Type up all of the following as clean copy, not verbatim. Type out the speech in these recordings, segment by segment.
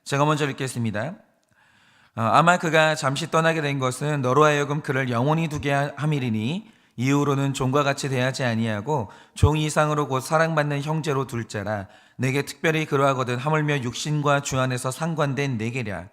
제가 먼저 읽겠습니다. 아마 그가 잠시 떠나게 된 것은 너로 하여금 그를 영원히 두게 함이리니 이후로는 종과 같이 대하지 아니하고 종 이상으로 곧 사랑받는 형제로 둘 자라. 내게 특별히 그러하거든 하물며 육신과 주 안에서 상관된 내게랴.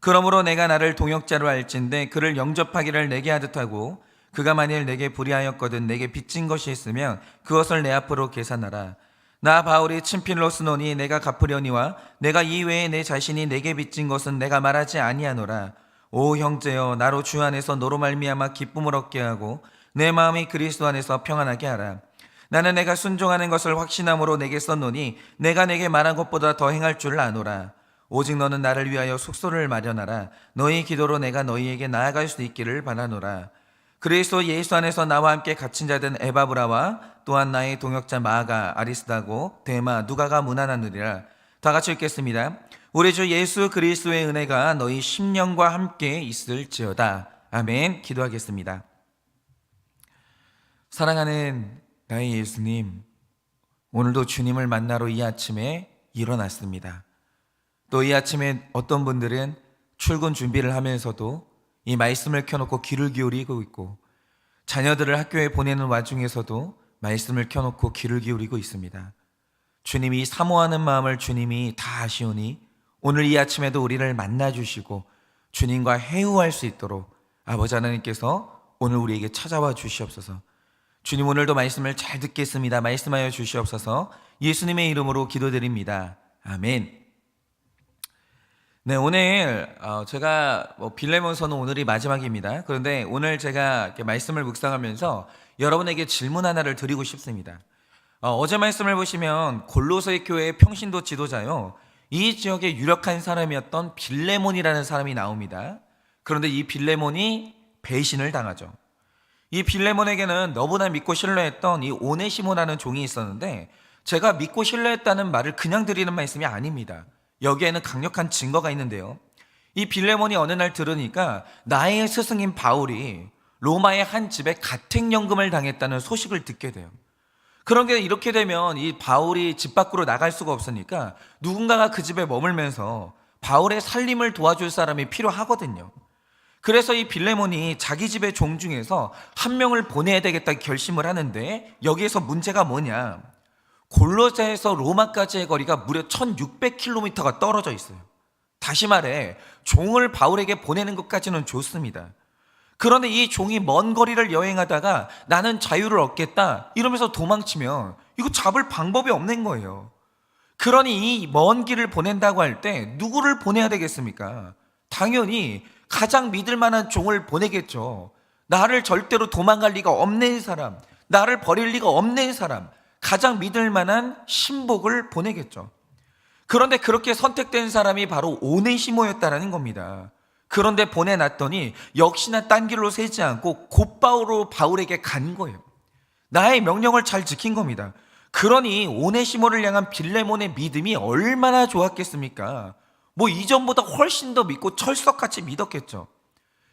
그러므로 내가 나를 동역자로 알진대 그를 영접하기를 내게 하듯 하고 그가 만일 내게 불의하였거든 내게 빚진 것이 있으면 그것을 내 앞으로 계산하라. 나 바울이 친필로 쓰노니 내가 갚으려니와 내가 이외에 내 자신이 내게 빚진 것은 내가 말하지 아니하노라. 오 형제여, 나로 주 안에서 너로 말미암아 기쁨을 얻게 하고 내 마음이 그리스도 안에서 평안하게 하라. 나는 내가 순종하는 것을 확신함으로 내게 썼노니 내가 내게 말한 것보다 더 행할 줄 아노라. 오직 너는 나를 위하여 숙소를 마련하라. 너희 기도로 내가 너희에게 나아갈 수 있기를 바라노라. 그리스도 예수 안에서 나와 함께 갇힌 자된 에바브라와 또한 나의 동역자 마아가, 아리스다고, 데마, 누가가 문안하느니라. 다 같이 읽겠습니다. 우리 주 예수 그리스도의 은혜가 너희 심령과 함께 있을지어다. 아멘. 기도하겠습니다. 사랑하는 나의 예수님, 오늘도 주님을 만나러 이 아침에 일어났습니다. 또 이 아침에 어떤 분들은 출근 준비를 하면서도 이 말씀을 켜놓고 귀를 기울이고 있고, 자녀들을 학교에 보내는 와중에서도 말씀을 켜놓고 귀를 기울이고 있습니다. 주님이 사모하는 마음을 주님이 다 아시오니 오늘 이 아침에도 우리를 만나주시고 주님과 회유할 수 있도록 아버지 하나님께서 오늘 우리에게 찾아와 주시옵소서. 주님, 오늘도 말씀을 잘 듣겠습니다. 말씀하여 주시옵소서. 예수님의 이름으로 기도드립니다. 아멘. 네, 오늘 제가 빌레몬서는 오늘이 마지막입니다. 그런데 오늘 제가 이렇게 말씀을 묵상하면서 여러분에게 질문 하나를 드리고 싶습니다. 어제 말씀을 보시면 골로새 교회의 평신도 지도자요, 이 지역의 유력한 사람이었던 빌레몬이라는 사람이 나옵니다. 그런데 이 빌레몬이 배신을 당하죠. 이 빌레몬에게는 너무나 믿고 신뢰했던 이 오네시모라는 종이 있었는데, 제가 믿고 신뢰했다는 말을 그냥 드리는 말씀이 아닙니다. 여기에는 강력한 증거가 있는데요, 이 빌레몬이 어느 날 들으니까 나의 스승인 바울이 로마의 한 집에 가택연금을 당했다는 소식을 듣게 돼요. 그런데 이렇게 되면 이 바울이 집 밖으로 나갈 수가 없으니까 누군가가 그 집에 머물면서 바울의 살림을 도와줄 사람이 필요하거든요. 그래서 이 빌레몬이 자기 집의 종 중에서 한 명을 보내야 되겠다 결심을 하는데, 여기에서 문제가 뭐냐, 골로새에서 로마까지의 거리가 무려 1600km가 떨어져 있어요. 다시 말해 종을 바울에게 보내는 것까지는 좋습니다. 그런데 이 종이 먼 거리를 여행하다가 나는 자유를 얻겠다 이러면서 도망치면 이거 잡을 방법이 없는 거예요. 그러니 이 먼 길을 보낸다고 할 때 누구를 보내야 되겠습니까? 당연히 가장 믿을 만한 종을 보내겠죠. 나를 절대로 도망갈 리가 없는 사람, 나를 버릴 리가 없는 사람, 가장 믿을 만한 신복을 보내겠죠. 그런데 그렇게 선택된 사람이 바로 오네시모였다는 겁니다. 그런데 보내놨더니 역시나 딴 길로 새지 않고 곧바로 바울에게 간 거예요. 나의 명령을 잘 지킨 겁니다. 그러니 오네시모를 향한 빌레몬의 믿음이 얼마나 좋았겠습니까? 이전보다 훨씬 더 믿고 철석같이 믿었겠죠.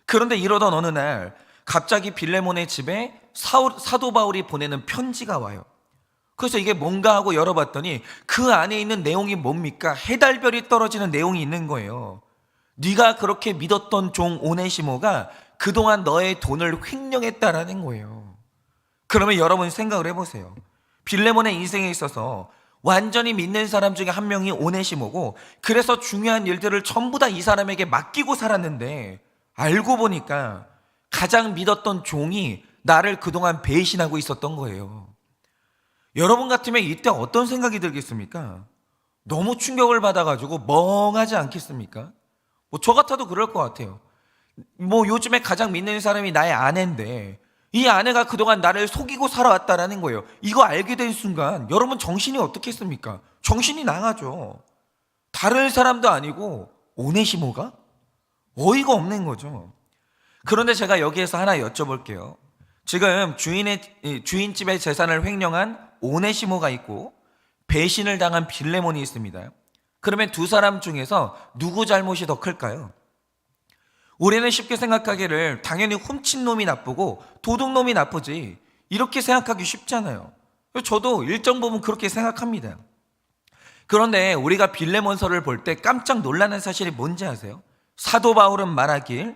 그런데 이러던 어느 날 갑자기 빌레몬의 집에 사도 바울이 보내는 편지가 와요. 그래서 이게 뭔가 하고 열어봤더니 그 안에 있는 내용이 뭡니까? 해달별이 떨어지는 내용이 있는 거예요. 네가 그렇게 믿었던 종 오네시모가 그동안 너의 돈을 횡령했다라는 거예요. 그러면 여러분 생각을 해보세요. 빌레몬의 인생에 있어서 완전히 믿는 사람 중에 한 명이 오네시모고, 그래서 중요한 일들을 전부 다 이 사람에게 맡기고 살았는데 알고 보니까 가장 믿었던 종이 나를 그동안 배신하고 있었던 거예요. 여러분 같으면 이때 어떤 생각이 들겠습니까? 너무 충격을 받아가지고 멍하지 않겠습니까? 저 같아도 그럴 것 같아요. 요즘에 가장 믿는 사람이 나의 아내인데 이 아내가 그동안 나를 속이고 살아왔다라는 거예요. 이거 알게 된 순간 여러분 정신이 어떻겠습니까? 정신이 나가죠. 다른 사람도 아니고 오네시모가? 어이가 없는 거죠. 그런데 제가 여기에서 하나 여쭤볼게요. 지금 주인 집의 재산을 횡령한 오네시모가 있고 배신을 당한 빌레몬이 있습니다. 그러면 두 사람 중에서 누구 잘못이 더 클까요? 우리는 쉽게 생각하기를 당연히 훔친 놈이 나쁘고 도둑놈이 나쁘지, 이렇게 생각하기 쉽잖아요. 저도 일정 부분 그렇게 생각합니다. 그런데 우리가 빌레몬서를 볼 때 깜짝 놀라는 사실이 뭔지 아세요? 사도 바울은 말하길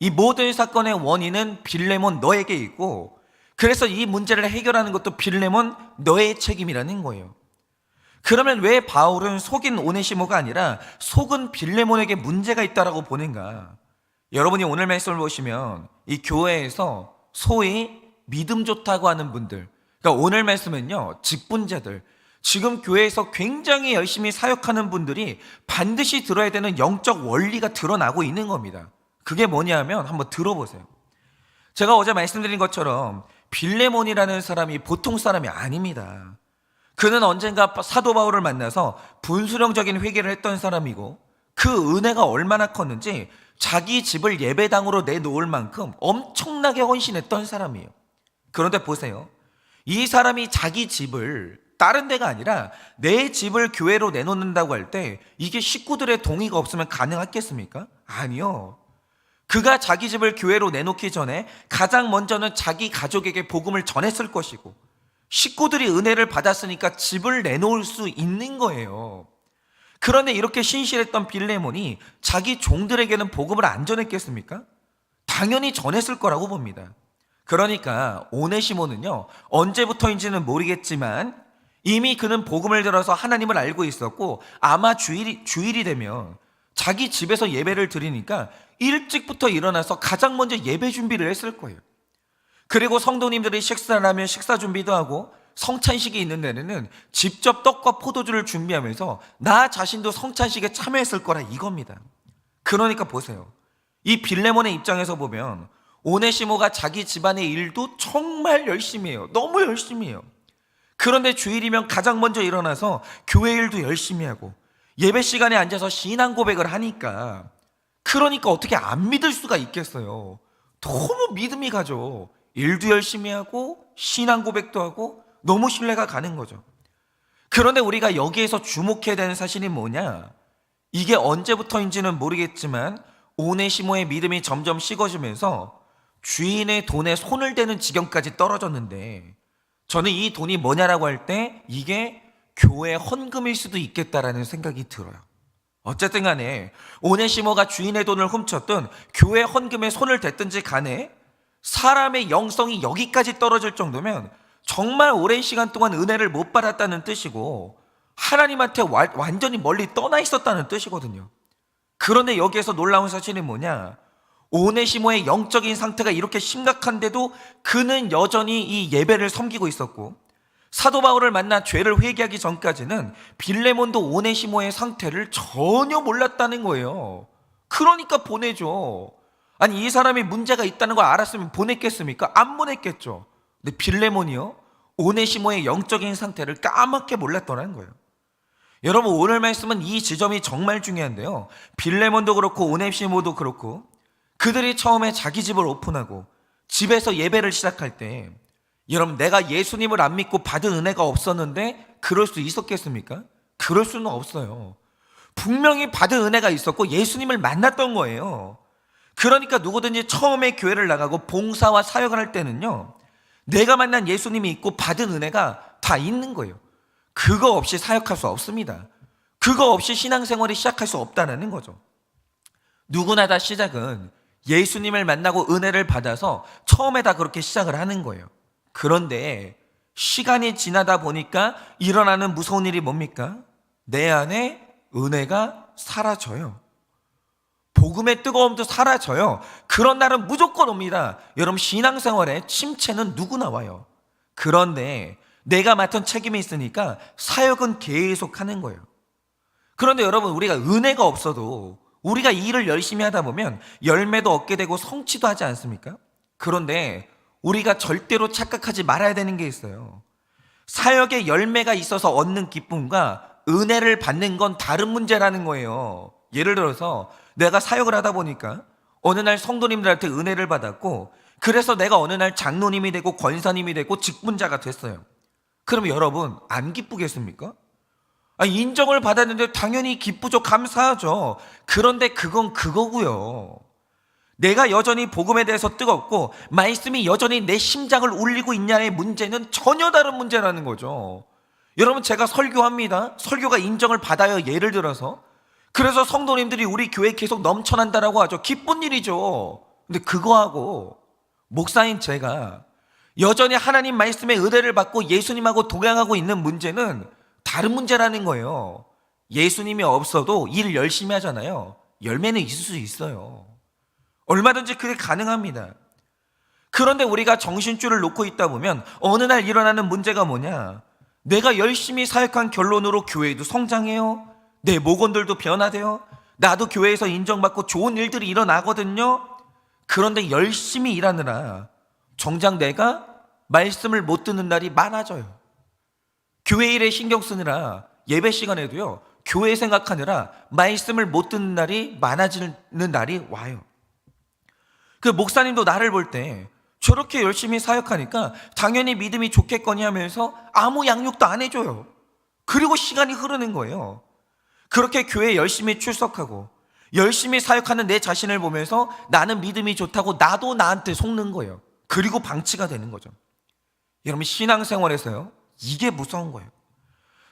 이 모든 사건의 원인은 빌레몬 너에게 있고, 그래서 이 문제를 해결하는 것도 빌레몬 너의 책임이라는 거예요. 그러면 왜 바울은 속인 오네시모가 아니라 속은 빌레몬에게 문제가 있다라고 보는가? 여러분이 오늘 말씀을 보시면 이 교회에서 소위 믿음 좋다고 하는 분들, 그러니까 오늘 말씀은요, 직분자들, 지금 교회에서 굉장히 열심히 사역하는 분들이 반드시 들어야 되는 영적 원리가 드러나고 있는 겁니다. 그게 뭐냐면 한번 들어보세요. 제가 어제 말씀드린 것처럼 빌레몬이라는 사람이 보통 사람이 아닙니다. 그는 언젠가 사도 바울을 만나서 분수령적인 회개를 했던 사람이고, 그 은혜가 얼마나 컸는지 자기 집을 예배당으로 내놓을 만큼 엄청나게 헌신했던 사람이에요. 그런데 보세요, 이 사람이 자기 집을 다른 데가 아니라 내 집을 교회로 내놓는다고 할 때 이게 식구들의 동의가 없으면 가능하겠습니까? 아니요. 그가 자기 집을 교회로 내놓기 전에 가장 먼저는 자기 가족에게 복음을 전했을 것이고, 식구들이 은혜를 받았으니까 집을 내놓을 수 있는 거예요. 그런데 이렇게 신실했던 빌레몬이 자기 종들에게는 복음을 안 전했겠습니까? 당연히 전했을 거라고 봅니다. 그러니까 오네시모는요, 언제부터인지는 모르겠지만 이미 그는 복음을 들어서 하나님을 알고 있었고, 아마 주일이 되면 자기 집에서 예배를 드리니까 일찍부터 일어나서 가장 먼저 예배 준비를 했을 거예요. 그리고 성도님들이 식사를 하면 식사 준비도 하고, 성찬식이 있는 데는 직접 떡과 포도주를 준비하면서 나 자신도 성찬식에 참여했을 거라 이겁니다. 그러니까 보세요, 이 빌레몬의 입장에서 보면 오네시모가 자기 집안의 일도 정말 열심히 해요. 너무 열심히 해요. 그런데 주일이면 가장 먼저 일어나서 교회 일도 열심히 하고 예배 시간에 앉아서 신앙 고백을 하니까, 그러니까 어떻게 안 믿을 수가 있겠어요. 너무 믿음이 가죠. 일도 열심히 하고 신앙 고백도 하고 너무 신뢰가 가는 거죠. 그런데 우리가 여기에서 주목해야 되는 사실이 뭐냐? 이게 언제부터인지는 모르겠지만 오네시모의 믿음이 점점 식어지면서 주인의 돈에 손을 대는 지경까지 떨어졌는데, 저는 이 돈이 뭐냐라고 할 때 이게 교회 헌금일 수도 있겠다라는 생각이 들어요. 어쨌든 간에 오네시모가 주인의 돈을 훔쳤든 교회 헌금에 손을 댔든지 간에 사람의 영성이 여기까지 떨어질 정도면 정말 오랜 시간 동안 은혜를 못 받았다는 뜻이고, 하나님한테 완전히 멀리 떠나 있었다는 뜻이거든요. 그런데 여기에서 놀라운 사실이 뭐냐? 오네시모의 영적인 상태가 이렇게 심각한데도 그는 여전히 이 예배를 섬기고 있었고, 사도 바울을 만나 죄를 회개하기 전까지는 빌레몬도 오네시모의 상태를 전혀 몰랐다는 거예요. 그러니까 보내죠. 아니, 이 사람이 문제가 있다는 걸 알았으면 보냈겠습니까? 안 보냈겠죠. 근데 빌레몬이요, 오네시모의 영적인 상태를 까맣게 몰랐더라는 거예요. 여러분, 오늘 말씀은 이 지점이 정말 중요한데요, 빌레몬도 그렇고 오네시모도 그렇고 그들이 처음에 자기 집을 오픈하고 집에서 예배를 시작할 때, 여러분, 내가 예수님을 안 믿고 받은 은혜가 없었는데 그럴 수 있었겠습니까? 그럴 수는 없어요. 분명히 받은 은혜가 있었고 예수님을 만났던 거예요. 그러니까 누구든지 처음에 교회를 나가고 봉사와 사역을 할 때는요, 내가 만난 예수님이 있고 받은 은혜가 다 있는 거예요. 그거 없이 사역할 수 없습니다. 그거 없이 신앙생활이 시작할 수 없다는 거죠. 누구나 다 시작은 예수님을 만나고 은혜를 받아서 처음에 다 그렇게 시작을 하는 거예요. 그런데 시간이 지나다 보니까 일어나는 무서운 일이 뭡니까? 내 안에 은혜가 사라져요. 복음의 뜨거움도 사라져요. 그런 날은 무조건 옵니다. 여러분, 신앙생활에 침체는 누구나 와요. 그런데 내가 맡은 책임이 있으니까 사역은 계속 하는 거예요. 그런데 여러분, 우리가 은혜가 없어도 우리가 일을 열심히 하다 보면 열매도 얻게 되고 성취도 하지 않습니까? 그런데 우리가 절대로 착각하지 말아야 되는 게 있어요. 사역에 열매가 있어서 얻는 기쁨과 은혜를 받는 건 다른 문제라는 거예요. 예를 들어서 내가 사역을 하다 보니까 어느 날 성도님들한테 은혜를 받았고, 그래서 내가 어느 날 장로님이 되고 권사님이 되고 직분자가 됐어요. 그러면 여러분, 안 기쁘겠습니까? 인정을 받았는데 당연히 기쁘죠. 감사하죠. 그런데 그건 그거고요. 내가 여전히 복음에 대해서 뜨겁고 말씀이 여전히 내 심장을 울리고 있냐의 문제는 전혀 다른 문제라는 거죠. 여러분, 제가 설교합니다. 설교가 인정을 받아요. 예를 들어서. 그래서 성도님들이 우리 교회 계속 넘쳐난다라고 하죠. 기쁜 일이죠. 근데 그거하고 목사인 제가 여전히 하나님 말씀의 은혜를 받고 예수님하고 동행하고 있는 문제는 다른 문제라는 거예요. 예수님이 없어도 일 열심히 하잖아요. 열매는 있을 수 있어요. 얼마든지 그게 가능합니다. 그런데 우리가 정신줄을 놓고 있다 보면 어느 날 일어나는 문제가 뭐냐? 내가 열심히 사역한 결론으로 교회도 성장해요. 내 목원들도 변화돼요. 나도 교회에서 인정받고 좋은 일들이 일어나거든요. 그런데 열심히 일하느라 정작 내가 말씀을 못 듣는 날이 많아져요. 교회 일에 신경 쓰느라 예배 시간에도요, 교회 생각하느라 말씀을 못 듣는 날이 많아지는 날이 와요. 그 목사님도 나를 볼 때 저렇게 열심히 사역하니까 당연히 믿음이 좋겠거니 하면서 아무 양육도 안 해줘요. 그리고 시간이 흐르는 거예요. 그렇게 교회에 열심히 출석하고 열심히 사역하는 내 자신을 보면서 나는 믿음이 좋다고 나도 나한테 속는 거예요. 그리고 방치가 되는 거죠. 여러분, 신앙생활에서요, 이게 무서운 거예요.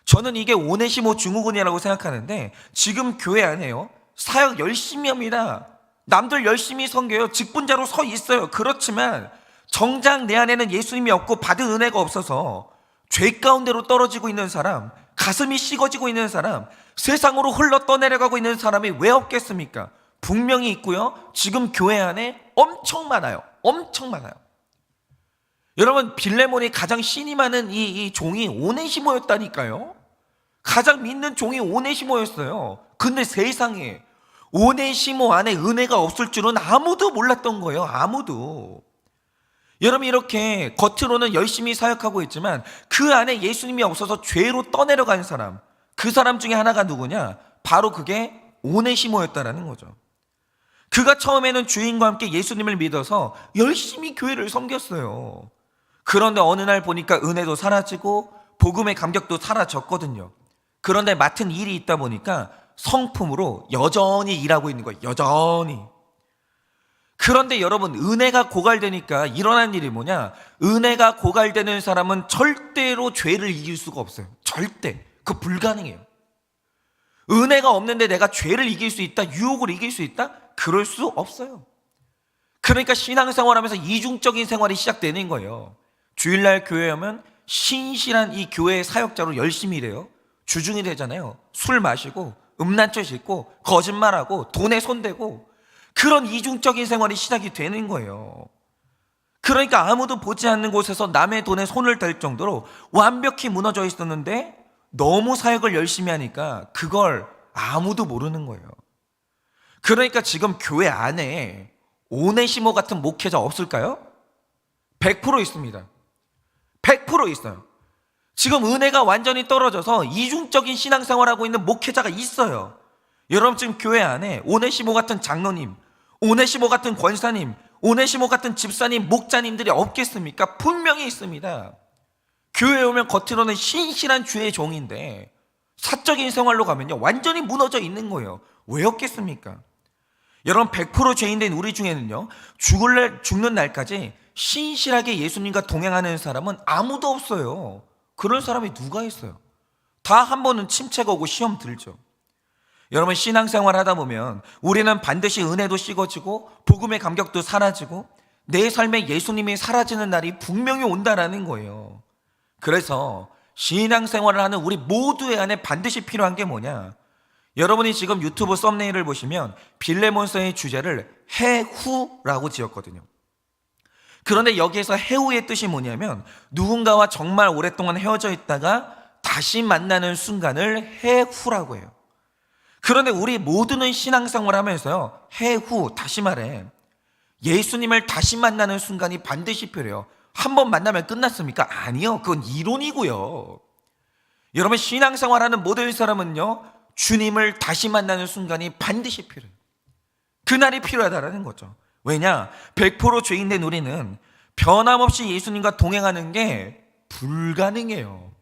저는 이게 오네시모 증후군이라고 생각하는데, 지금 교회 안에요, 사역 열심히 합니다. 남들 열심히 섬겨요. 직분자로 서 있어요. 그렇지만 정작 내 안에는 예수님이 없고 받은 은혜가 없어서 죄 가운데로 떨어지고 있는 사람, 가슴이 식어지고 있는 사람, 세상으로 흘러 떠내려가고 있는 사람이 왜 없겠습니까? 분명히 있고요. 지금 교회 안에 엄청 많아요. 엄청 많아요. 여러분, 빌레몬이 가장 신이 많은 이 종이 오네시모였다니까요. 가장 믿는 종이 오네시모였어요. 근데 세상에 오네시모 안에 은혜가 없을 줄은 아무도 몰랐던 거예요. 아무도. 여러분, 이렇게 겉으로는 열심히 사역하고 있지만 그 안에 예수님이 없어서 죄로 떠내려간 사람, 그 사람 중에 하나가 누구냐? 바로 그게 오네시모였다라는 거죠. 그가 처음에는 주인과 함께 예수님을 믿어서 열심히 교회를 섬겼어요. 그런데 어느 날 보니까 은혜도 사라지고 복음의 감격도 사라졌거든요. 그런데 맡은 일이 있다 보니까 성품으로 여전히 일하고 있는 거예요. 여전히. 그런데 여러분, 은혜가 고갈되니까 일어난 일이 뭐냐? 은혜가 고갈되는 사람은 절대로 죄를 이길 수가 없어요. 절대. 그 불가능해요. 은혜가 없는데 내가 죄를 이길 수 있다? 유혹을 이길 수 있다? 그럴 수 없어요. 그러니까 신앙생활하면서 이중적인 생활이 시작되는 거예요. 주일날 교회 오면 신실한 이 교회의 사역자로 열심히 일해요. 주중이 되잖아요. 술 마시고 음란죄 짓고 거짓말하고 돈에 손대고 그런 이중적인 생활이 시작이 되는 거예요. 그러니까 아무도 보지 않는 곳에서 남의 돈에 손을 댈 정도로 완벽히 무너져 있었는데 너무 사역을 열심히 하니까 그걸 아무도 모르는 거예요. 그러니까 지금 교회 안에 오네시모 같은 목회자 없을까요? 100% 있습니다. 100% 있어요. 지금 은혜가 완전히 떨어져서 이중적인 신앙생활하고 있는 목회자가 있어요. 여러분, 지금 교회 안에 오네시모 같은 장로님, 오네시모 같은 권사님, 오네시모 같은 집사님, 목자님들이 없겠습니까? 분명히 있습니다. 교회에 오면 겉으로는 신실한 주의 종인데 사적인 생활로 가면요, 완전히 무너져 있는 거예요. 왜 없겠습니까? 여러분, 100% 죄인된 우리 중에는요, 죽는 날까지 신실하게 예수님과 동행하는 사람은 아무도 없어요. 그런 사람이 누가 있어요? 다 한 번은 침체가 오고 시험 들죠. 여러분, 신앙생활 하다 보면 우리는 반드시 은혜도 식어지고 복음의 감격도 사라지고 내 삶에 예수님이 사라지는 날이 분명히 온다라는 거예요. 그래서 신앙생활을 하는 우리 모두의 안에 반드시 필요한 게 뭐냐? 여러분이 지금 유튜브 썸네일을 보시면 빌레몬서의 주제를 해후라고 지었거든요. 그런데 여기에서 해후의 뜻이 뭐냐면 누군가와 정말 오랫동안 헤어져 있다가 다시 만나는 순간을 해후라고 해요. 그런데 우리 모두는 신앙생활 하면서요, 해후, 다시 말해 예수님을 다시 만나는 순간이 반드시 필요해요. 한 번 만나면 끝났습니까? 아니요. 그건 이론이고요. 여러분, 신앙생활하는 모든 사람은요, 주님을 다시 만나는 순간이 반드시 필요해요. 그날이 필요하다는 거죠. 왜냐? 100% 죄인된 우리는 변함없이 예수님과 동행하는 게 불가능해요.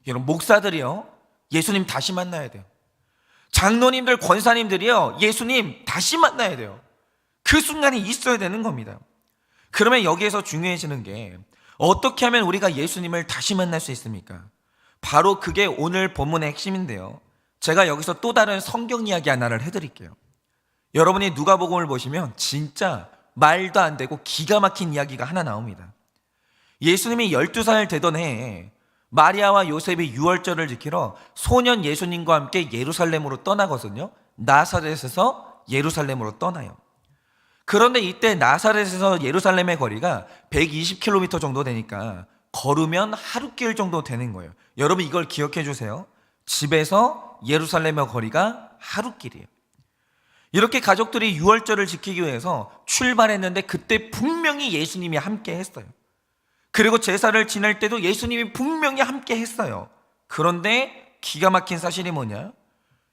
여러분, 목사들이요, 예수님 다시 만나야 돼요. 장로님들, 권사님들이요, 예수님 다시 만나야 돼요. 그 순간이 있어야 되는 겁니다. 그러면 여기에서 중요해지는 게 어떻게 하면 우리가 예수님을 다시 만날 수 있습니까? 바로 그게 오늘 본문의 핵심인데요. 제가 여기서 또 다른 성경 이야기 하나를 해드릴게요. 여러분이 누가복음을 보시면 진짜 말도 안 되고 기가 막힌 이야기가 하나 나옵니다. 예수님이 12살 되던 해에 마리아와 요셉이 유월절을 지키러 소년 예수님과 함께 예루살렘으로 떠나거든요. 나사렛에서 예루살렘으로 떠나요. 그런데 이때 나사렛에서 예루살렘의 거리가 120km 정도 되니까 걸으면 하루길 정도 되는 거예요. 여러분 이걸 기억해 주세요. 집에서 예루살렘의 거리가 하루길이에요. 이렇게 가족들이 유월절을 지키기 위해서 출발했는데 그때 분명히 예수님이 함께 했어요. 그리고 제사를 지낼 때도 예수님이 분명히 함께 했어요. 그런데 기가 막힌 사실이 뭐냐?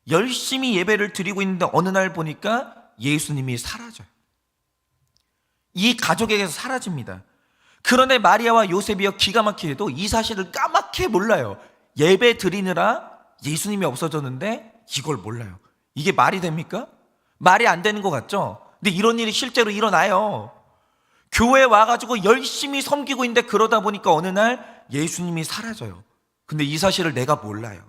열심히 예배를 드리고 있는데 어느 날 보니까 예수님이 사라져요. 이 가족에게서 사라집니다. 그런데 마리아와 요셉이요 기가 막히게도 이 사실을 까맣게 몰라요. 예배 드리느라 예수님이 없어졌는데 이걸 몰라요. 이게 말이 됩니까? 말이 안 되는 것 같죠? 근데 이런 일이 실제로 일어나요. 교회에 와가지고 열심히 섬기고 있는데 그러다 보니까 어느 날 예수님이 사라져요. 근데 이 사실을 내가 몰라요.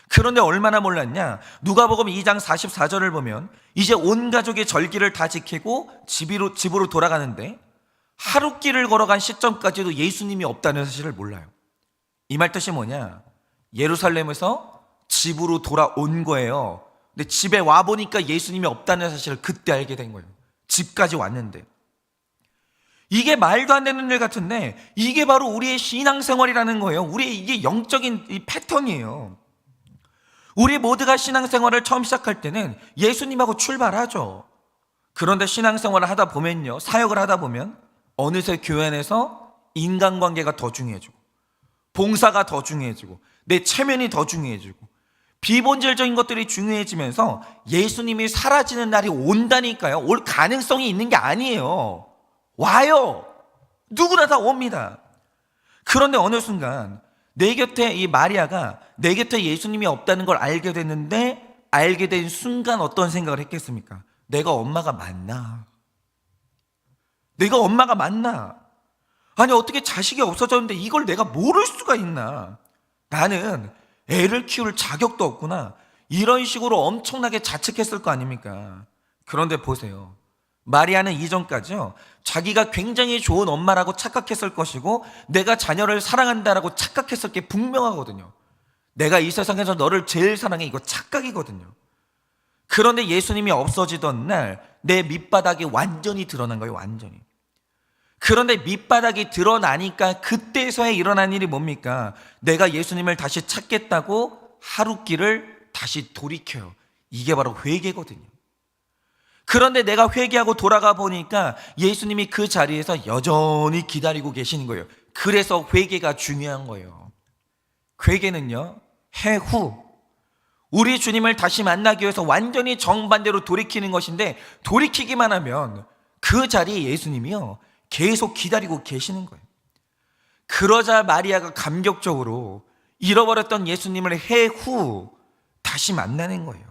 그런데 얼마나 몰랐냐? 누가복음 2장 44절을 보면 이제 온 가족이 절기를 다 지키고 집으로 돌아가는데 하루길을 걸어간 시점까지도 예수님이 없다는 사실을 몰라요. 이 말 뜻이 뭐냐? 예루살렘에서 집으로 돌아온 거예요. 근데 집에 와보니까 예수님이 없다는 사실을 그때 알게 된 거예요. 집까지 왔는데. 이게 말도 안 되는 일 같은데 이게 바로 우리의 신앙생활이라는 거예요. 우리의 이게 영적인 이 패턴이에요. 우리 모두가 신앙생활을 처음 시작할 때는 예수님하고 출발하죠. 그런데 신앙생활을 하다 보면요, 사역을 하다 보면 어느새 교회 안에서 인간관계가 더 중요해지고 봉사가 더 중요해지고 내 체면이 더 중요해지고 비본질적인 것들이 중요해지면서 예수님이 사라지는 날이 온다니까요. 올 가능성이 있는 게 아니에요. 와요. 누구나 다 옵니다. 그런데 어느 순간 내 곁에 이 마리아가 내 곁에 예수님이 없다는 걸 알게 됐는데 알게 된 순간 어떤 생각을 했겠습니까? 내가 엄마가 맞나? 내가 엄마가 맞나? 아니 어떻게 자식이 없어졌는데 이걸 내가 모를 수가 있나? 나는 애를 키울 자격도 없구나. 이런 식으로 엄청나게 자책했을 거 아닙니까? 그런데 보세요. 마리아는 이전까지요, 자기가 굉장히 좋은 엄마라고 착각했을 것이고 내가 자녀를 사랑한다라고 착각했을 게 분명하거든요. 내가 이 세상에서 너를 제일 사랑해, 이거 착각이거든요. 그런데 예수님이 없어지던 날 내 밑바닥이 완전히 드러난 거예요. 완전히. 그런데 밑바닥이 드러나니까 그때서야 일어난 일이 뭡니까? 내가 예수님을 다시 찾겠다고 하루길을 다시 돌이켜요. 이게 바로 회개거든요. 그런데 내가 회개하고 돌아가 보니까 예수님이 그 자리에서 여전히 기다리고 계시는 거예요. 그래서 회개가 중요한 거예요. 회개는요, 해후 우리 주님을 다시 만나기 위해서 완전히 정반대로 돌이키는 것인데 돌이키기만 하면 그 자리에 예수님이요 계속 기다리고 계시는 거예요. 그러자 마리아가 감격적으로 잃어버렸던 예수님을 해후 다시 만나는 거예요.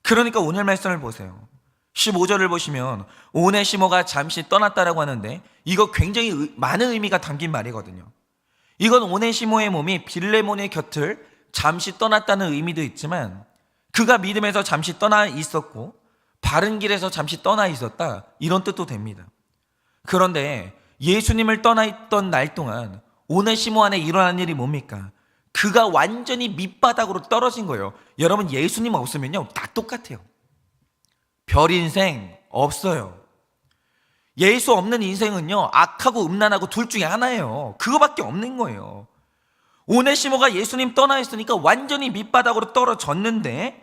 그러니까 오늘 말씀을 보세요. 15절을 보시면 오네시모가 잠시 떠났다라고 하는데 이거 굉장히 많은 의미가 담긴 말이거든요. 이건 오네시모의 몸이 빌레몬의 곁을 잠시 떠났다는 의미도 있지만 그가 믿음에서 잠시 떠나 있었고 바른 길에서 잠시 떠나 있었다, 이런 뜻도 됩니다. 그런데 예수님을 떠나 있던 날 동안 오네시모 안에 일어난 일이 뭡니까? 그가 완전히 밑바닥으로 떨어진 거예요. 여러분 예수님 없으면요 다 똑같아요. 별 인생 없어요. 예수 없는 인생은요 악하고 음란하고 둘 중에 하나예요. 그거밖에 없는 거예요. 오네시모가 예수님 떠나 있으니까 완전히 밑바닥으로 떨어졌는데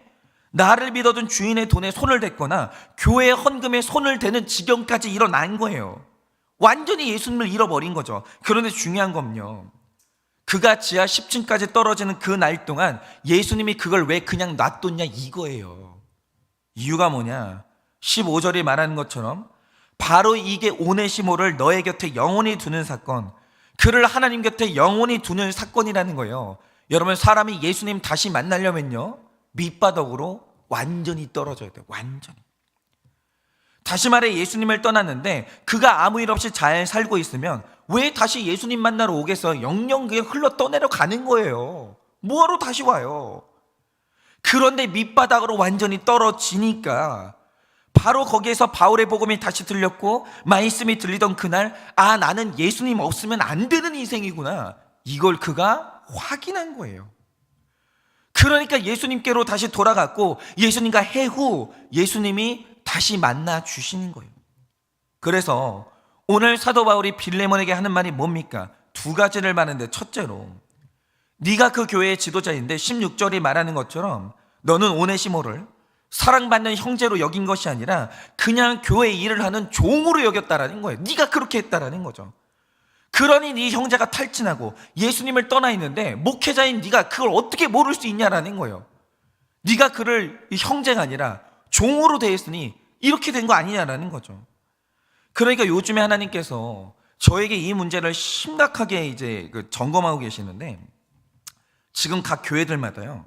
나를 믿어둔 주인의 돈에 손을 댔거나 교회의 헌금에 손을 대는 지경까지 일어난 거예요. 완전히 예수님을 잃어버린 거죠. 그런데 중요한 건요, 그가 지하 10층까지 떨어지는 그 날 동안 예수님이 그걸 왜 그냥 놔뒀냐 이거예요. 이유가 뭐냐? 15절이 말하는 것처럼 바로 이게 오네시모를 너의 곁에 영원히 두는 사건, 그를 하나님 곁에 영원히 두는 사건이라는 거예요. 여러분 사람이 예수님 다시 만나려면요 밑바닥으로 완전히 떨어져야 돼요. 완전히. 다시 말해 예수님을 떠났는데 그가 아무 일 없이 잘 살고 있으면 왜 다시 예수님 만나러 오겠어? 영영 그냥 흘러 떠내려 가는 거예요. 뭐하러 다시 와요? 그런데 밑바닥으로 완전히 떨어지니까 바로 거기에서 바울의 복음이 다시 들렸고 말씀이 들리던 그날, 아, 나는 예수님 없으면 안 되는 인생이구나, 이걸 그가 확인한 거예요. 그러니까 예수님께로 다시 돌아갔고 예수님과 해후 예수님이 다시 만나 주시는 거예요. 그래서 오늘 사도 바울이 빌레몬에게 하는 말이 뭡니까? 두 가지를 말하는데, 첫째로 네가 그 교회의 지도자인데 16절이 말하는 것처럼 너는 오네시모를 사랑받는 형제로 여긴 것이 아니라 그냥 교회 일을 하는 종으로 여겼다라는 거예요. 네가 그렇게 했다라는 거죠. 그러니 네 형제가 탈진하고 예수님을 떠나 있는데 목회자인 네가 그걸 어떻게 모를 수 있냐라는 거예요. 네가 그를 형제가 아니라 종으로 대했으니 이렇게 된 거 아니냐라는 거죠. 그러니까 요즘에 하나님께서 저에게 이 문제를 심각하게 이제 점검하고 계시는데, 지금 각 교회들마다요,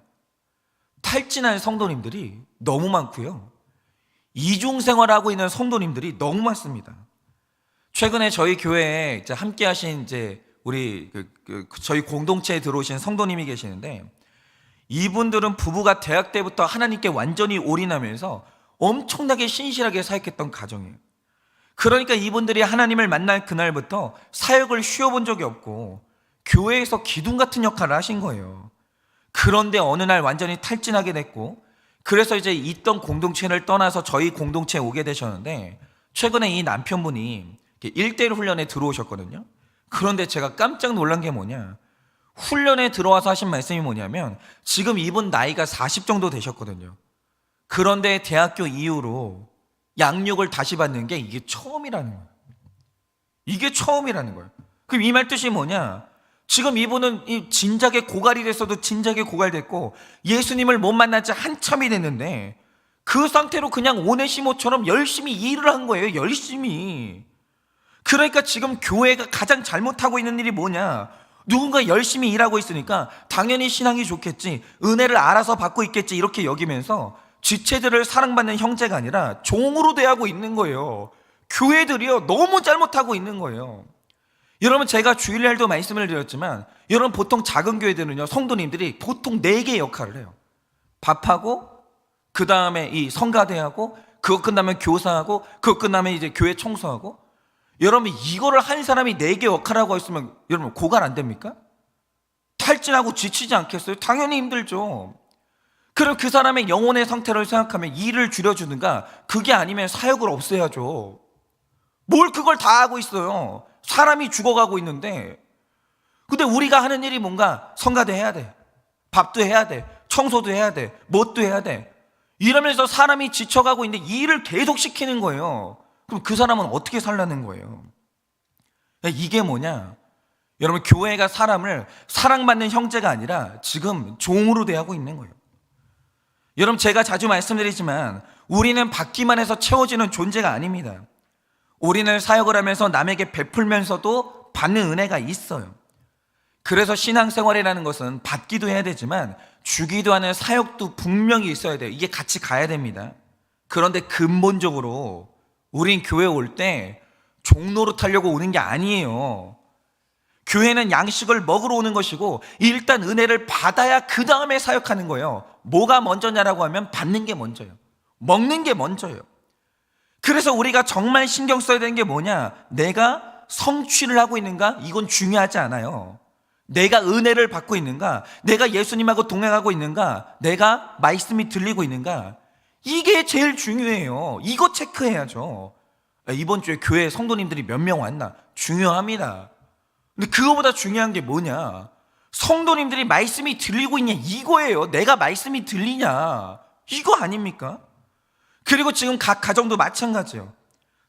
탈진한 성도님들이 너무 많고요, 이중생활하고 있는 성도님들이 너무 많습니다. 최근에 저희 교회에 이제 함께 하신 이제 우리 저희 공동체에 들어오신 성도님이 계시는데, 이분들은 부부가 대학 때부터 하나님께 완전히 올인하면서 엄청나게 신실하게 사역했던 가정이에요. 그러니까 이분들이 하나님을 만날 그날부터 사역을 쉬어본 적이 없고 교회에서 기둥 같은 역할을 하신 거예요. 그런데 어느 날 완전히 탈진하게 됐고, 그래서 이제 있던 공동체를 떠나서 저희 공동체에 오게 되셨는데, 최근에 이 남편분이 1대1 훈련에 들어오셨거든요. 그런데 제가 깜짝 놀란 게 뭐냐, 훈련에 들어와서 하신 말씀이 뭐냐면, 지금 이분 나이가 40 정도 되셨거든요. 그런데 대학교 이후로 양육을 다시 받는 게 이게 처음이라는 거예요. 이게 처음이라는 거예요. 그럼 이 말 뜻이 뭐냐, 지금 이분은 진작에 고갈이 됐어도 진작에 고갈됐고 예수님을 못 만난 지 한참이 됐는데 그 상태로 그냥 오네시모처럼 열심히 일을 한 거예요. 열심히. 그러니까 지금 교회가 가장 잘못하고 있는 일이 뭐냐, 누군가 열심히 일하고 있으니까 당연히 신앙이 좋겠지, 은혜를 알아서 받고 있겠지, 이렇게 여기면서 지체들을 사랑받는 형제가 아니라 종으로 대하고 있는 거예요. 교회들이요, 너무 잘못하고 있는 거예요. 여러분, 제가 주일날도 말씀을 드렸지만, 여러분 보통 작은 교회들은요, 성도님들이 보통 4개의 역할을 해요. 밥하고, 그 다음에 이 성가대하고, 그거 끝나면 교사하고, 그거 끝나면 이제 교회 청소하고. 여러분, 이거를 한 사람이 4개 역할하고 있으면 여러분 고갈 안 됩니까? 탈진하고 지치지 않겠어요? 당연히 힘들죠. 그럼 그 사람의 영혼의 상태를 생각하면 일을 줄여주든가, 그게 아니면 사역을 없애야죠. 뭘 그걸 다 하고 있어요. 사람이 죽어가고 있는데. 근데 우리가 하는 일이 뭔가, 성가대 해야 돼, 밥도 해야 돼, 청소도 해야 돼, 뭣도 해야 돼, 이러면서 사람이 지쳐가고 있는데 일을 계속 시키는 거예요. 그럼 그 사람은 어떻게 살라는 거예요? 이게 뭐냐, 여러분, 교회가 사람을 사랑받는 형제가 아니라 지금 종으로 대하고 있는 거예요. 여러분, 제가 자주 말씀드리지만 우리는 받기만 해서 채워지는 존재가 아닙니다. 우리는 사역을 하면서 남에게 베풀면서도 받는 은혜가 있어요. 그래서 신앙생활이라는 것은 받기도 해야 되지만 주기도 하는 사역도 분명히 있어야 돼요. 이게 같이 가야 됩니다. 그런데 근본적으로 우린 교회에 올 때 종노릇 하려고 오는 게 아니에요. 교회는 양식을 먹으러 오는 것이고 일단 은혜를 받아야 그 다음에 사역하는 거예요. 뭐가 먼저냐라고 하면 받는 게 먼저예요. 먹는 게 먼저예요. 그래서 우리가 정말 신경 써야 되는 게 뭐냐, 내가 성취를 하고 있는가? 이건 중요하지 않아요. 내가 은혜를 받고 있는가? 내가 예수님하고 동행하고 있는가? 내가 말씀이 들리고 있는가? 이게 제일 중요해요. 이거 체크해야죠. 이번 주에 교회 성도님들이 몇 명 왔나? 중요합니다. 근데 그거보다 중요한 게 뭐냐, 성도님들이 말씀이 들리고 있냐, 이거예요. 내가 말씀이 들리냐, 이거 아닙니까? 그리고 지금 각 가정도 마찬가지예요.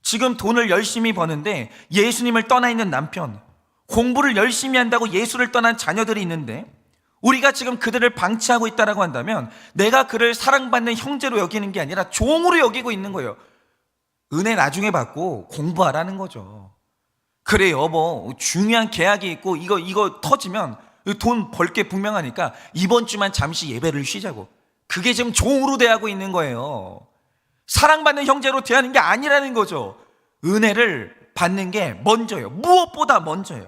지금 돈을 열심히 버는데 예수님을 떠나 있는 남편, 공부를 열심히 한다고 예수를 떠난 자녀들이 있는데 우리가 지금 그들을 방치하고 있다고 한다면 내가 그를 사랑받는 형제로 여기는 게 아니라 종으로 여기고 있는 거예요. 은혜 나중에 받고 공부하라는 거죠. 그래 여보, 중요한 계약이 있고 이거 터지면 돈 벌 게 분명하니까 이번 주만 잠시 예배를 쉬자고. 그게 지금 종으로 대하고 있는 거예요. 사랑받는 형제로 대하는 게 아니라는 거죠. 은혜를 받는 게 먼저예요. 무엇보다 먼저예요.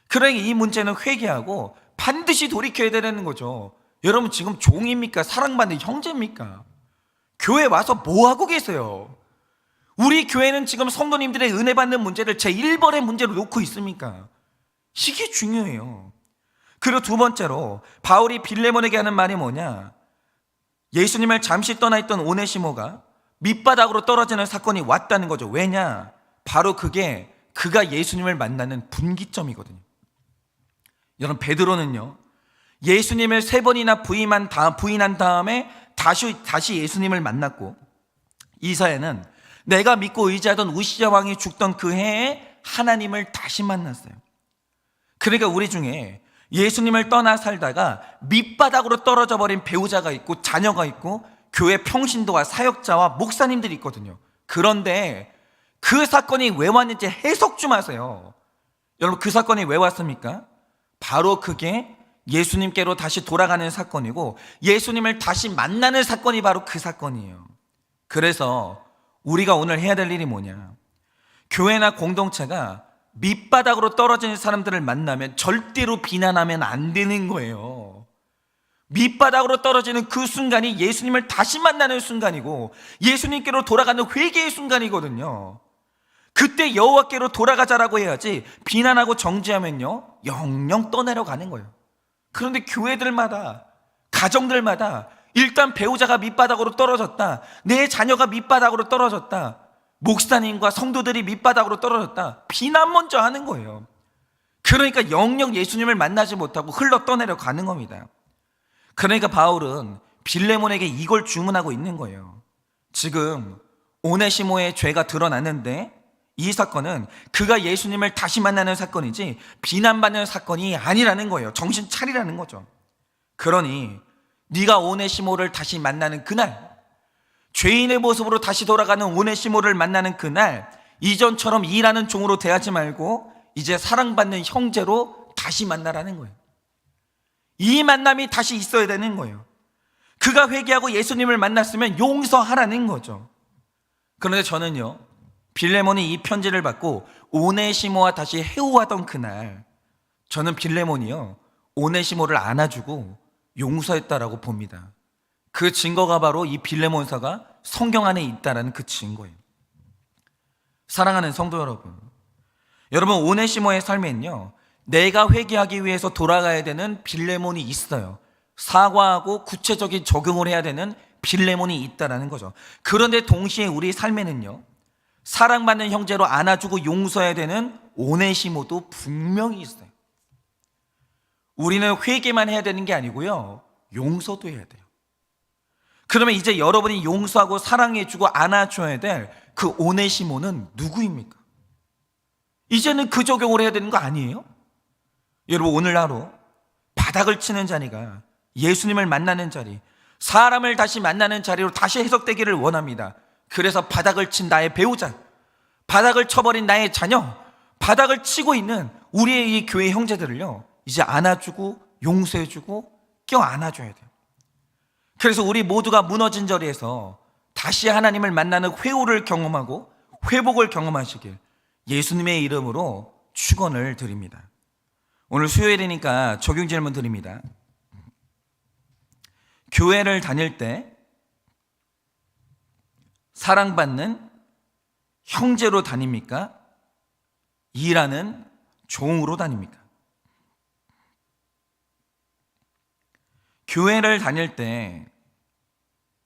그러니까 이 문제는 회개하고 반드시 돌이켜야 되는 거죠. 여러분 지금 종입니까? 사랑받는 형제입니까? 교회 와서 뭐 하고 계세요? 우리 교회는 지금 성도님들의 은혜 받는 문제를 제1번의 문제로 놓고 있습니까? 이게 중요해요. 그리고 두 번째로 바울이 빌레몬에게 하는 말이 뭐냐? 예수님을 잠시 떠나 있던 오네시모가 밑바닥으로 떨어지는 사건이 왔다는 거죠. 왜냐? 바로 그게 그가 예수님을 만나는 분기점이거든요. 여러분 베드로는요, 예수님을 3번이나 부인한 다음에 다시 예수님을 만났고, 이사야는 내가 믿고 의지하던 우시야 왕이 죽던 그 해에 하나님을 다시 만났어요. 그러니까 우리 중에 예수님을 떠나 살다가 밑바닥으로 떨어져 버린 배우자가 있고 자녀가 있고 교회 평신도와 사역자와 목사님들이 있거든요. 그런데 그 사건이 왜 왔는지 해석 좀 하세요. 여러분 그 사건이 왜 왔습니까? 바로 그게 예수님께로 다시 돌아가는 사건이고 예수님을 다시 만나는 사건이 바로 그 사건이에요. 그래서 우리가 오늘 해야 될 일이 뭐냐? 교회나 공동체가 밑바닥으로 떨어지는 사람들을 만나면 절대로 비난하면 안 되는 거예요. 밑바닥으로 떨어지는 그 순간이 예수님을 다시 만나는 순간이고 예수님께로 돌아가는 회개의 순간이거든요. 그때 여호와께로 돌아가자라고 해야지 비난하고 정죄하면요 영영 떠내려가는 거예요. 그런데 교회들마다 가정들마다 일단 배우자가 밑바닥으로 떨어졌다, 내 자녀가 밑바닥으로 떨어졌다, 목사님과 성도들이 밑바닥으로 떨어졌다, 비난 먼저 하는 거예요. 그러니까 영영 예수님을 만나지 못하고 흘러 떠내려 가는 겁니다. 그러니까 바울은 빌레몬에게 이걸 주문하고 있는 거예요. 지금 오네시모의 죄가 드러났는데 이 사건은 그가 예수님을 다시 만나는 사건이지 비난받는 사건이 아니라는 거예요. 정신 차리라는 거죠. 그러니 네가 오네시모를 다시 만나는 그날, 죄인의 모습으로 다시 돌아가는 오네시모를 만나는 그날, 이전처럼 일하는 종으로 대하지 말고 이제 사랑받는 형제로 다시 만나라는 거예요. 이 만남이 다시 있어야 되는 거예요. 그가 회개하고 예수님을 만났으면 용서하라는 거죠. 그런데 저는요, 빌레몬이 이 편지를 받고 오네시모와 다시 회오하던 그날, 저는 빌레몬이요 오네시모를 안아주고 용서했다라고 봅니다. 그 증거가 바로 이 빌레몬서가 성경 안에 있다라는 그 증거예요. 사랑하는 성도 여러분, 여러분 오네시모의 삶에는요 내가 회개하기 위해서 돌아가야 되는 빌레몬이 있어요. 사과하고 구체적인 적용을 해야 되는 빌레몬이 있다라는 거죠. 그런데 동시에 우리 삶에는요 사랑받는 형제로 안아주고 용서해야 되는 오네시모도 분명히 있어요. 우리는 회개만 해야 되는 게 아니고요 용서도 해야 돼요. 그러면 이제 여러분이 용서하고 사랑해주고 안아줘야 될 그 오네시모는 누구입니까? 이제는 그 적용을 해야 되는 거 아니에요? 여러분 오늘 하루 바닥을 치는 자리가 예수님을 만나는 자리, 사람을 다시 만나는 자리로 다시 해석되기를 원합니다. 그래서 바닥을 친 나의 배우자, 바닥을 쳐버린 나의 자녀, 바닥을 치고 있는 우리의 이 교회 형제들을요 이제 안아주고 용서해주고 껴안아줘야 돼요. 그래서 우리 모두가 무너진 자리에서 다시 하나님을 만나는 회오를 경험하고 회복을 경험하시길 예수님의 이름으로 축원을 드립니다. 오늘 수요일이니까 적용 질문 드립니다. 교회를 다닐 때 사랑받는 형제로 다닙니까? 일하는 종으로 다닙니까? 교회를 다닐 때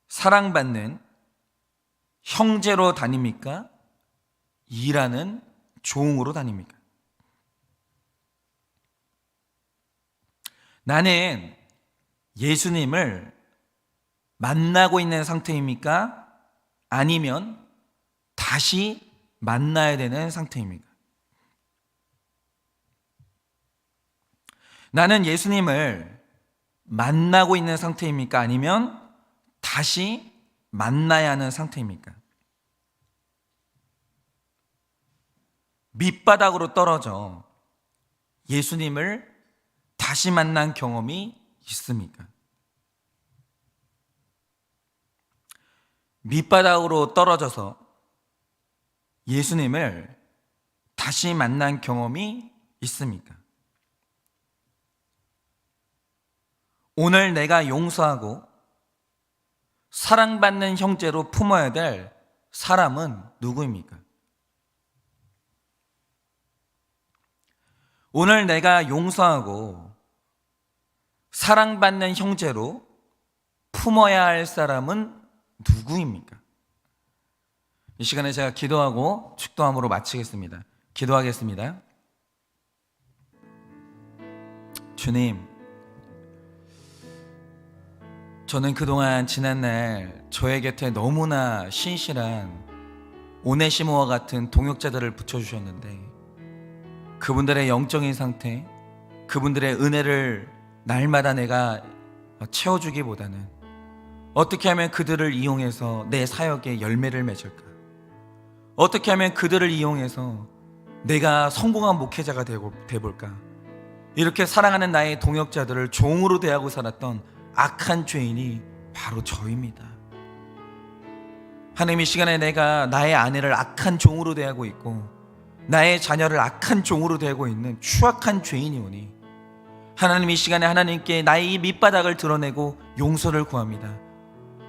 사랑받는 형제로 다닙니까? 일하는 종으로 다닙니까? 나는 예수님을 만나고 있는 상태입니까? 아니면 다시 만나야 되는 상태입니까? 나는 예수님을 만나고 있는 상태입니까? 아니면 다시 만나야 하는 상태입니까? 밑바닥으로 떨어져 예수님을 다시 만난 경험이 있습니까? 밑바닥으로 떨어져서 예수님을 다시 만난 경험이 있습니까? 오늘 내가 용서하고 사랑받는 형제로 품어야 될 사람은 누구입니까? 오늘 내가 용서하고 사랑받는 형제로 품어야 할 사람은 누구입니까? 이 시간에 제가 기도하고 축도함으로 마치겠습니다. 기도하겠습니다. 주님, 저는 그동안 지난날 저의 곁에 너무나 신실한 오네시모와 같은 동역자들을 붙여주셨는데 그분들의 영적인 상태, 그분들의 은혜를 날마다 내가 채워주기보다는 어떻게 하면 그들을 이용해서 내 사역에 열매를 맺을까? 어떻게 하면 그들을 이용해서 내가 성공한 목회자가 되볼까? 이렇게 사랑하는 나의 동역자들을 종으로 대하고 살았던 악한 죄인이 바로 저입니다. 하나님, 이 시간에 내가 나의 아내를 악한 종으로 대하고 있고 나의 자녀를 악한 종으로 대하고 있는 추악한 죄인이오니 하나님, 이 시간에 하나님께 나의 이 밑바닥을 드러내고 용서를 구합니다.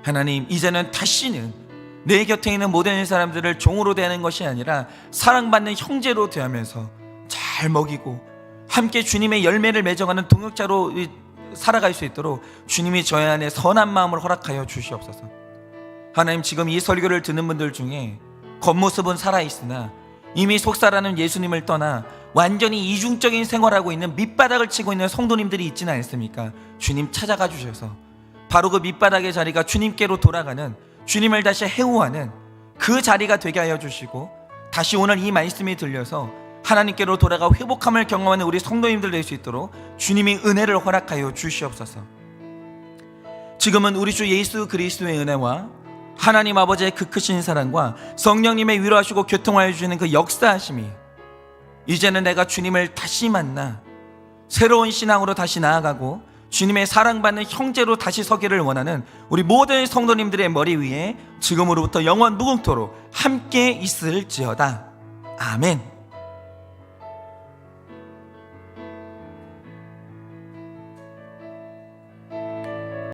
하나님, 이제는 다시는 내 곁에 있는 모든 사람들을 종으로 대하는 것이 아니라 사랑받는 형제로 대하면서 잘 먹이고 함께 주님의 열매를 맺어가는 동역자로 살아갈 수 있도록 주님이 저희 안에 선한 마음을 허락하여 주시옵소서. 하나님, 지금 이 설교를 듣는 분들 중에 겉모습은 살아있으나 이미 속사라는 예수님을 떠나 완전히 이중적인 생활하고 있는 밑바닥을 치고 있는 성도님들이 있지는 않습니까? 주님 찾아가 주셔서 바로 그 밑바닥의 자리가 주님께로 돌아가는, 주님을 다시 해오하는 그 자리가 되게 하여 주시고 다시 오늘 이 말씀이 들려서 하나님께로 돌아가 회복함을 경험하는 우리 성도님들 될 수 있도록 주님이 은혜를 허락하여 주시옵소서. 지금은 우리 주 예수 그리스도의 은혜와 하나님 아버지의 그 크신 사랑과 성령님의 위로하시고 교통하여 주시는 그 역사하심이 이제는 내가 주님을 다시 만나 새로운 신앙으로 다시 나아가고 주님의 사랑받는 형제로 다시 서기를 원하는 우리 모든 성도님들의 머리 위에 지금으로부터 영원 무궁토록 함께 있을지어다. 아멘.